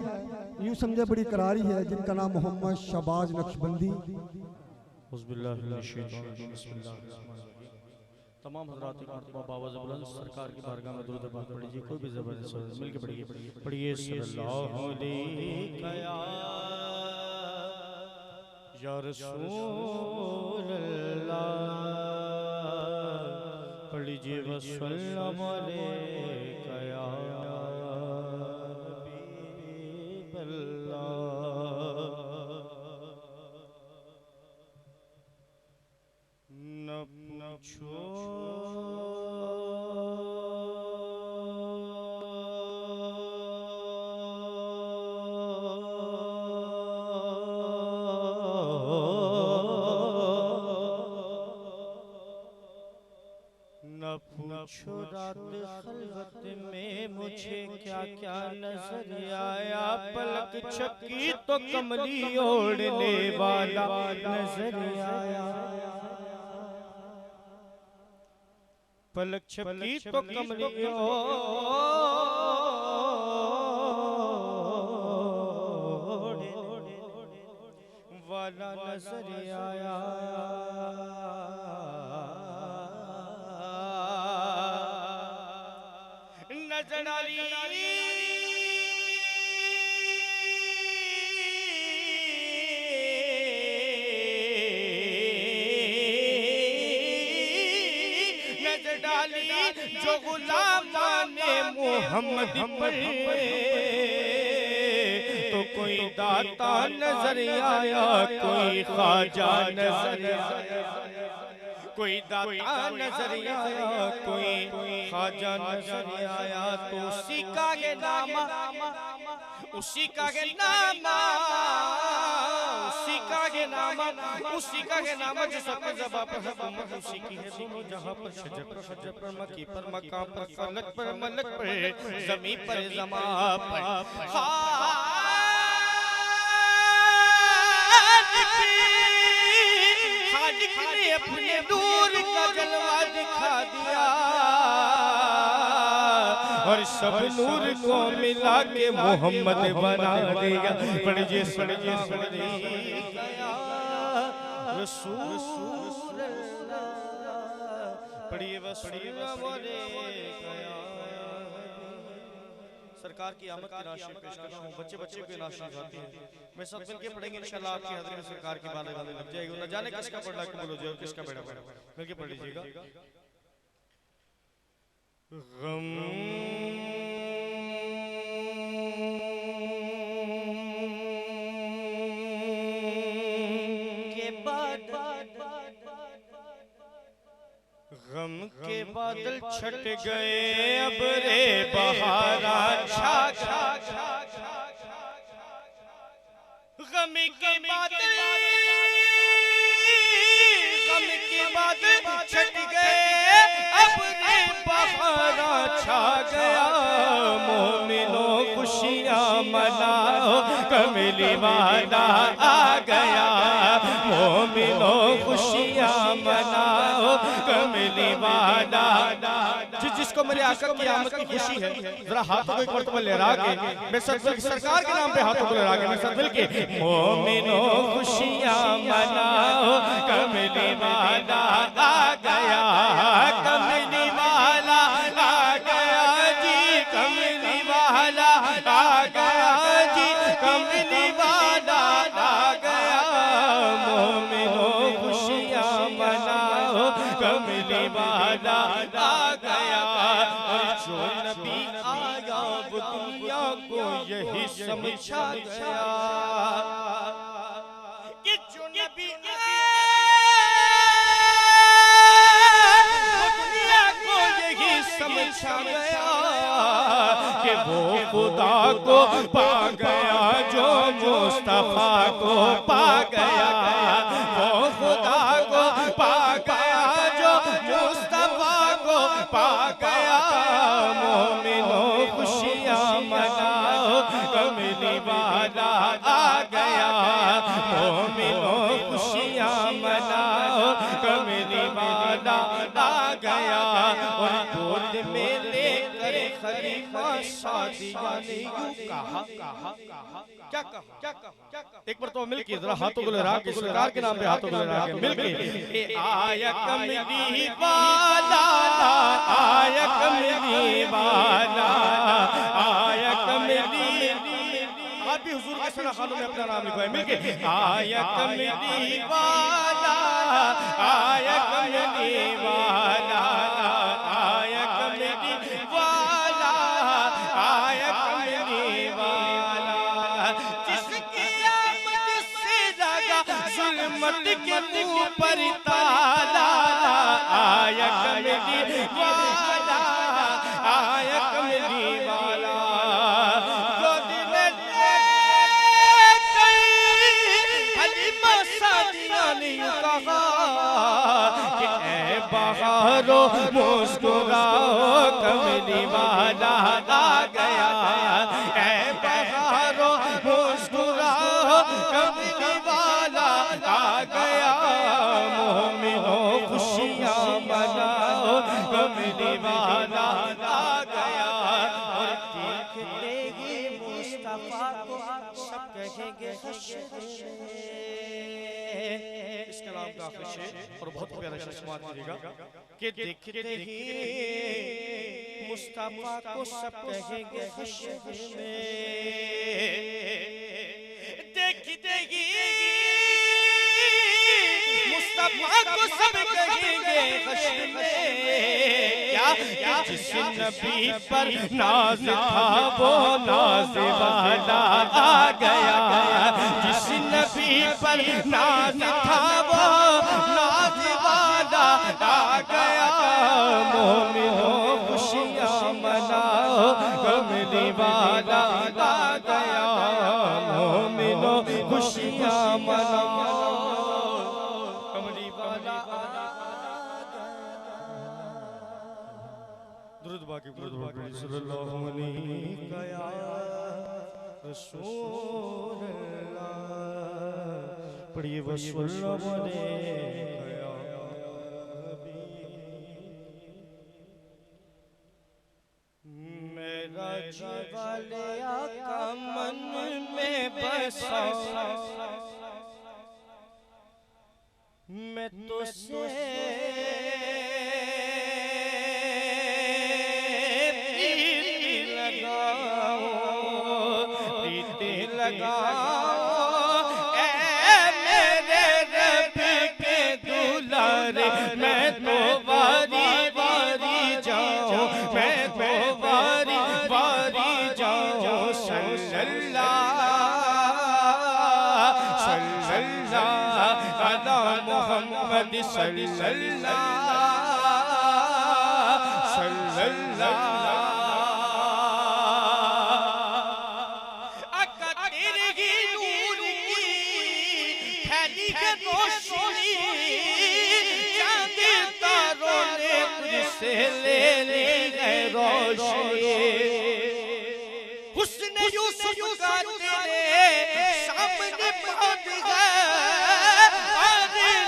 यूँ समझे बड़ी करारी है, जिनका नाम मोहम्मद शहबाज नक्शबंदी। तमाम हज़रात एक मरतबा बावज़ बुलंद सरकार की बारगाह में दुरूद पाक पढ़ लीजिए। कोई भी ज़बरदस्त मिल के पढ़िए पढ़िए सल्लल्लाहु अलैहि या रसूल अल्लाह पढ़ लीजिए वसल्लम अलैका या हबीब अल्लाह। न पूछो पूछो रात खलवत में मुझे क्या क्या नजर आया पलक छकी तो कमली ओढ़ने वाला नजर आया पलक छकी तो कमली ओढ़ने वाला नजर आया नजर डाली नजर डाली जो गुलामाने मोहम्मद पर तो कोई दाता नजर आया कोई ख्वाजा नजर आया कोई दाता नजर आया कोई ख्वाजा नजर आया तो उसी का ये नामा उसी का ये नामा उसी का ये नामा उसी का ये नामा जो सब ज़बां पर हुकूमत उसी की है दोनों जहां पर शजर पर मकी पर मकाम पर फलक पर मलक पर ज़मीन पर ज़मा पर खालिक ने अपने नूर का जलवा दिखा दिया और सब नूर को मिला के मोहम्मद बना दिया। पढ़िए पढ़िए रसूल पढ़िए सरकार की आमद की नाशिर पेश कर रहा हूँ। बच्चे बच्चे को नाशिर गाते हैं, मैं सब मिलके पढ़ेंगे इंशाल्लाह। आपकी हाज़िरी में सरकार की बात गाने लग जाएगी, न जाने किसका पढ़ लाके बोलो और किसका बेड़ा पड़ा। मिलके पढ़ लीजिएगा। गम गम के बादल छट गए अब रे बहारा छा गम के बादल बादल छट गए, अपने बहारा छा गया। मोमिनों खुशियां मनाओ, कमली वाला आ गया। मोमिनों खुशियां मनाओ, कमली वाला। जिसको मेरे आका की आमद की खुशी है, जरा हाथों को एक मरतबा लहरा के, मैं सरकार के नाम पे हाथों को लहरा के, मैं सब मिल के मोमिनों खुशियां मनाओ, कमली वाला आ गया। कमली वाला आ गया जी, कमली वाला आ गया जी, कमली वाला आ गया। मोमिनों खुशियां मनाओ, कमली वाला आ गया। और जो नबी आया वो दुनिया को यही समझा गया कि जो नबी वो दुनिया को यही समझा गया कि वो खुदा को पा गया, जो मुस्तफा को पा गया। वो खुदा को पा गया, जो मुस्तफा को पा गया। मोमिनों खुशियां मनाओ, कमली वाला आ गया। मोमिनों खुशियां मनाओ, कमली वाला आ गया। और गोद में लेकर खलीफा शादिया ने यूं कहा, क्या कहा? एक बार तो मिलके जरा हाथों को लहरा के, सरकार के नाम पे हाथों को लहरा के मिलके, आया कमली वाला, आया कमली वाला, आया कमली। आप भी हुजूर के सना खानों में अपना नाम लिखवाए मिलके, आया कमली वाला, आया कमली वाला, आया कमली वाला, आया कमली वाला। जिसकी आमद से लगा जुल्मत के मुंह पर ताला, आया कमली वाला, आया कमली वाला। गोद में लेकर हलीमा सादिया ने यूं कहा कि ऐ बहारो मुस्कुराओ, कमली वाला आ गया। ऐ बहारो मुस्कुराओ, कमली वाला आ गया। मोमिनों खुशियां मनाओ, कमली वाला आ गया। और देखते ही मुस्तफा को सब कहेंगे इस कलाम का आखिरी शेर और बहुत प्यारा शेर समाज करेगा कि देखते ही मुस्तफा को सब कहेंगे खुशी में। देखते ही मुस्तफा को सब कहेंगे खुशी में। क्या जिस नबी पर नाज था वो नाज वाला आ गया। जिस नबी पर नाज था वो नाज वाला आ गया। मोमिनों खुशियां मनाओ, कमली वाला आ गया। मोमिनों खुशियां मनाओ, कमली वाला आ गया। दुरूद बाकी सल्लल्लाहु अलैहि या रसूल अल्लाह। पढ़िए वसल्लम अलैहि या मेरा जीवाले आका मन में बसा। मैं तो से मैं तो वारी वारी जाऊं, मैं तो वारी वारी जाऊं। सल्लल्लाहु अला मुहम्मद सल्लल्लाहु। आका तेरे ही नूर की फैली है रोशनी, चांद से ले ली है रोशनी, हुस्न यूसुफ का तेरे सामने पहुंच गए,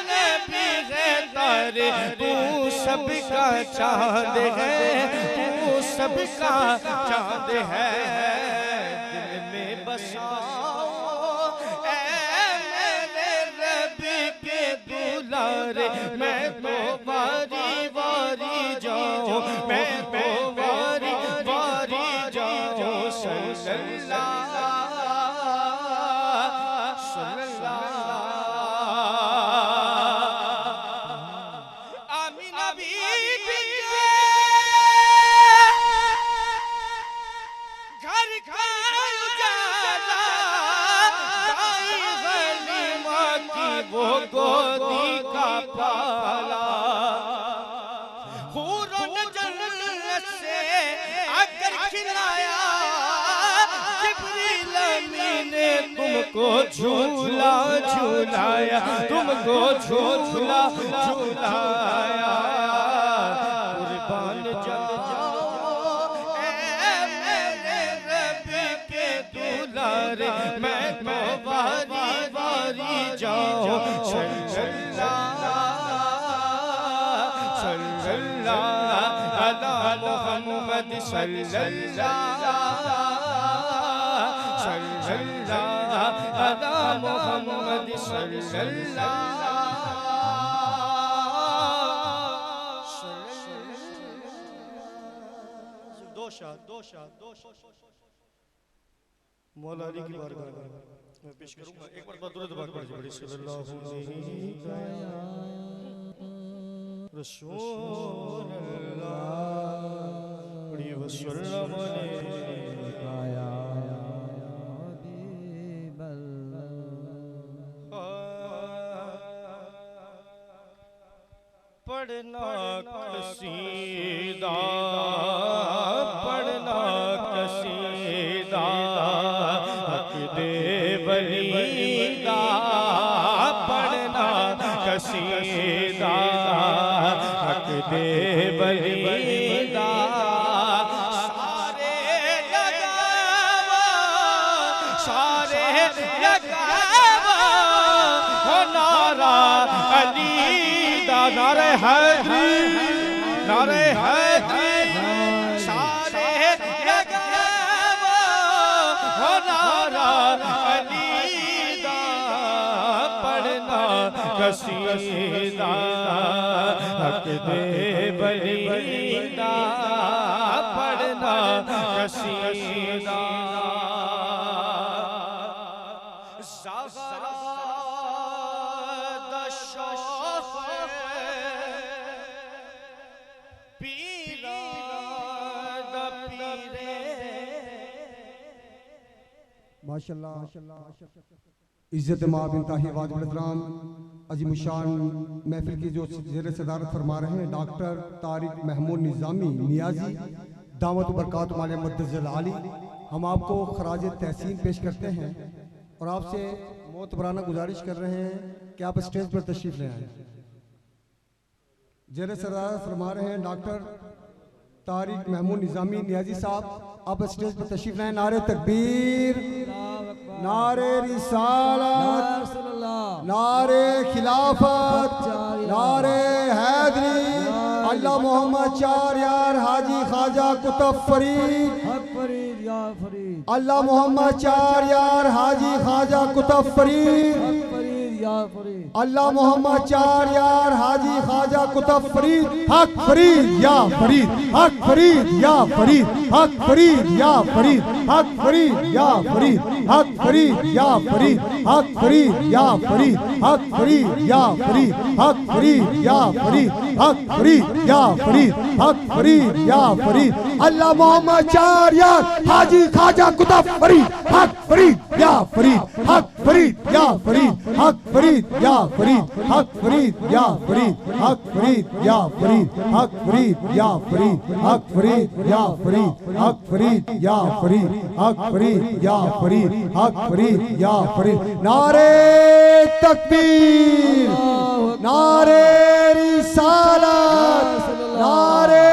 नबी है तारे तू सबका चांद है, तू सबका चांद है, दिल में बसाओ ऐ मेरे रबी के दुलारे, मैं तो वारी वारी जाऊं, मैं तो वारी वारी जाऊं, सल्लल्लाहु आमीना बीबी के घर का उजाला, गाई गलीमा की वो गोदी का पाला, हूरों ने जन्नत से आकर खिलाया, जिब्रील अमीन ने तुमको झूला झूलाया, तुमको झूला झूलाया, कुर्बान जाओ ऐ मेरे रबी के दुलारे, मैं तो वारी वारी जाऊं, सल्लल्लाहु अला मुहम्मद, सल्लल्लाहु अला मुहम्मद, दो शाह मौला अली की बारगाह मैं पेश करूंगा। एक बार दुरूद पाक पढ़िए, बड़ी सल्लल्लाहु अलैहि रसूल अल्लाह, बड़ी वसल्लम पढ़ना कसीदा, पढ़ना कसीदा, हक दे वलीदा, पढ़ना कसीदा, हक दे वलीदा, सारे लगावा, सारे लगावा, हो नारा अली, नारे हैदरी, नारे हैदरी, सारे लगावा, हो नारा अली दा, पढ़ना कसीदा, हक दे वलीदा, पढ़ना कसीदा, माशाल्लाह इज़्ज़त माब इंतहाई वाजिब एहतराम अज़ीमुशान महफिल की जो ज़ेर सदारत फरमा रहे हैं डॉक्टर तारिक महमूद निज़ामी नियाज़ी दावत बरकात माले मुद्दज़ल आली, हम आपको खराज तहसीन पेश करते हैं और आपसे मोतबराना गुजारिश कर रहे हैं कि आप स्टेज पर तशरीफ़ ले आएँ। ज़ेर सदारत फरमा रहे हैं डॉक्टर तारिक महमूद निज़ामी नियाज़ी साहब, आप स्टेज पर तशरीफ़ लाएँ। नारे तकबीर, नारे रिसालत, नारे खिलाफत, नारे हैदरी, अल्लाह मोहम्मद चार यार हाजी ख्वाजा कुतुब फरीद, अल्लाह मोहम्मद चार यार हाजी ख्वाजा कुतुब फरीद, अल्लाह मोहम्मद चार यार हाजी ख्वाजा कुतुब फरीद, हक फरीद या फरीद, हक फरीद या फरीद, हक फरीद या फरीद, हक फरीद या फरीद, हक फरीद या फरीद, हक फरीद या फरीद, हक फरीद या फरीद, हक फरीद या फरीद, हक फरीद या फरीद, हक फरीद या फरीद, अल्लाह मोहम्मद चार यार हाजी ख्वाजा कुतुब फरीद, हक फरीद या फरीद, हक फरीद या फरीद, हक फरीद या फरीद, हक फरीद या फरीद, हक फरीद या फरीद, हक फरीद या फरीद, हक फरीद या फरीद, हक फरीद या फरीद, हक फरीद या फरीद, हक फरीद या फरीद। नारे तकबीर, नारे रिसालत, नारे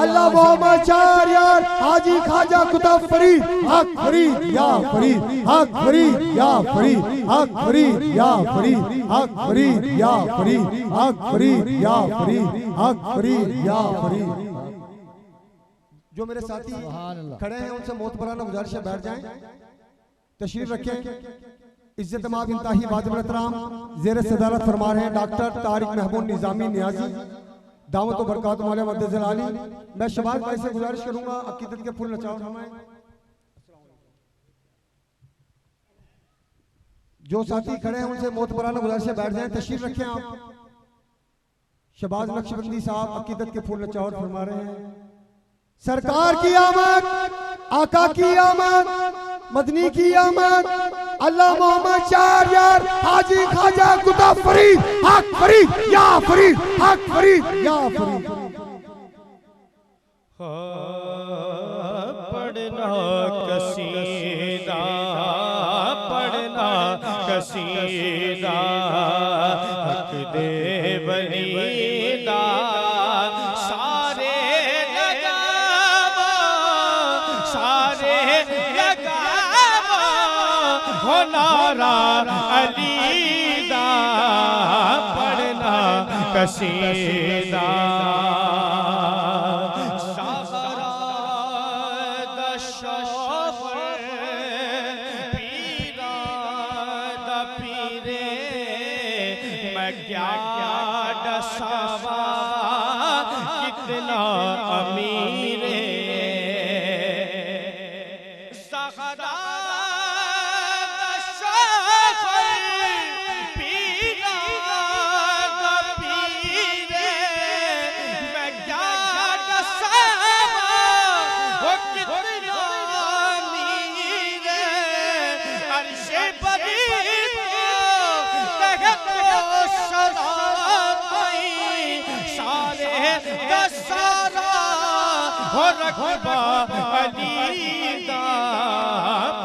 अल्लाह मोहम्मद शाहरियार हाजी ख्वाजा कुतुब फरीद हक फरीद या फरीद हक फरीद या फरीद हक फरीद या फरीद हक फरीद या फरीद हक फरीद या फरीद हक फरीद या फरीद। जो मेरे साथी खड़े हैं उनसे मोहतबराना गुजारिश है बैठ जाएं, तशरीफ रखें। इज्जत माब इंतहाई वाजिब एहतराम ज़ेर सदारत फरमा रहे हैं डॉक्टर तारिक महबूब निज़ामी नियाजी दावत व बरकात मौला मद्दज़ल आली। मैं शबाज भाई से गुजारिश करूंगा अकीदत के फूल नचाओ फरमाएं। जो साथी खड़े हैं उनसे मोहतबराना गुजारिश है बैठ जाएं, तशरीफ रखें आप। शबाज नक्शबंदी साहब अकीदत के फूल नचाओ फरमा रहे हैं। सरकार की आमद, आका की आमद, मदनी की आमद, अल्लाह मोहम्मद शाहरियार हाजी ख्वाजा कुतुब फरीद हक फरीद या फरीद हक फरीद या फरीद। पढ़ना कसीदा, पढ़ना कसीदा, हक दे वलीदा सारे लगावा, सारे लगावा हो नारा अलीदा, पढ़ना कसीदा। कितना अमीर सखरा पीरा पीरे मैं क्या दसावा हो कितना अमीर अर्शे बदी सारा हो रखबा अलीदा,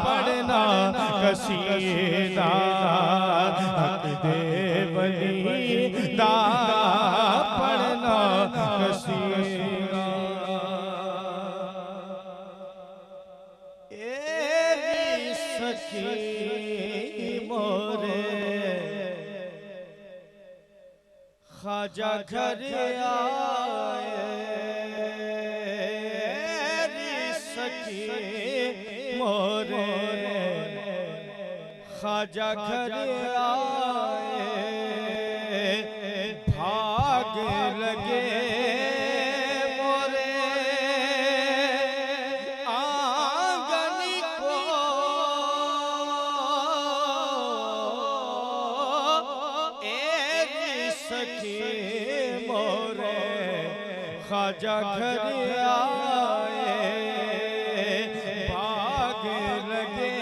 पढ़ना कसीदा, हक दे वलीदा, पढ़ना कसीदा। ए सखी मोरे ख्वाजा घर आए, सखी मोरे ख्वाजा घर आए, भाग लगे मोरे आंगन को, सखी मोरे ख्वाजा घर आए, भाग लगे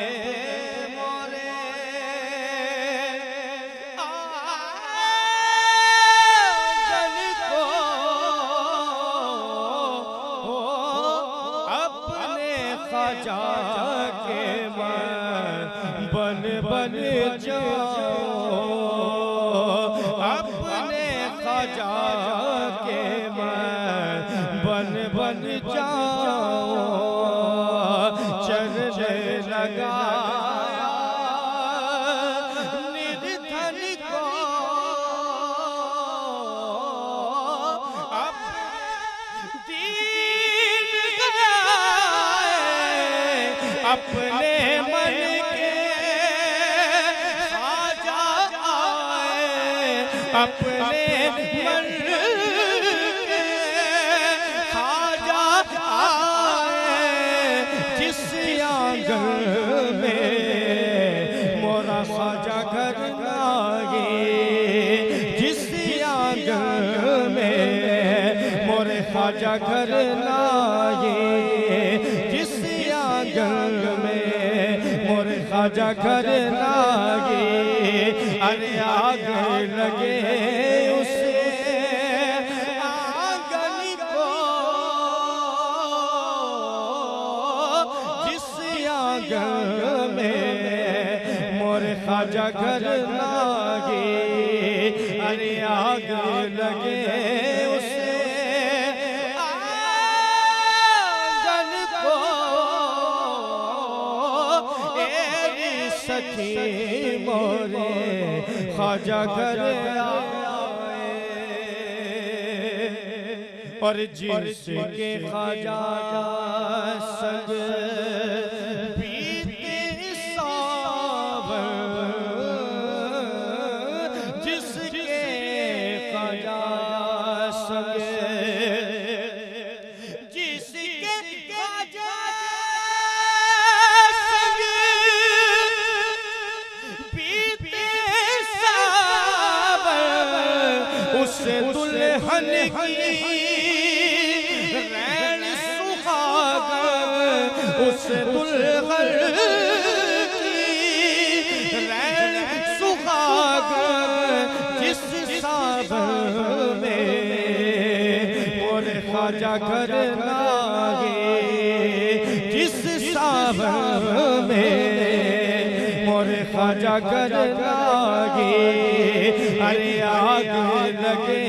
मोरे आंगन को, अपने ख्वाजा के बन बन जाओ, अपने ख्वाजा के बन बन जाओ, चर्चे लगाया निर्धन को, अब दीन अपने मन के ख्वाजा आए, अपने मन ख्वाजा आए, जिस आंगन में मोरा ख्वाजा घर लागे, जिस आंगन में मोरे ख्वाजा घर लागे, जिस आंगन में मोरे ख्वाजा घर लागे, अरे आग लगे उसे आंगन को, जिस आंगन में मोरे ख्वाजा घर लागे, अरे आग लगे उसे ख्वाजा घर और जिसके ख्वाजा संग बीते सावन, जिसके ख्वाजा संग, जिसके ख्वाजा संग बीते सावन, उसे दुल्हन की उस दुल्हन की रैन सुहागन, जिस सावन में मोरे ख्वाजा घर लागे, जिस सावन में मोरे ख्वाजा घर लागे, अरे आग लगे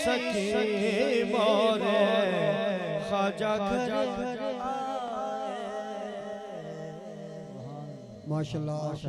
सखी मोरे ख्वाजा घर माशाल्लाह।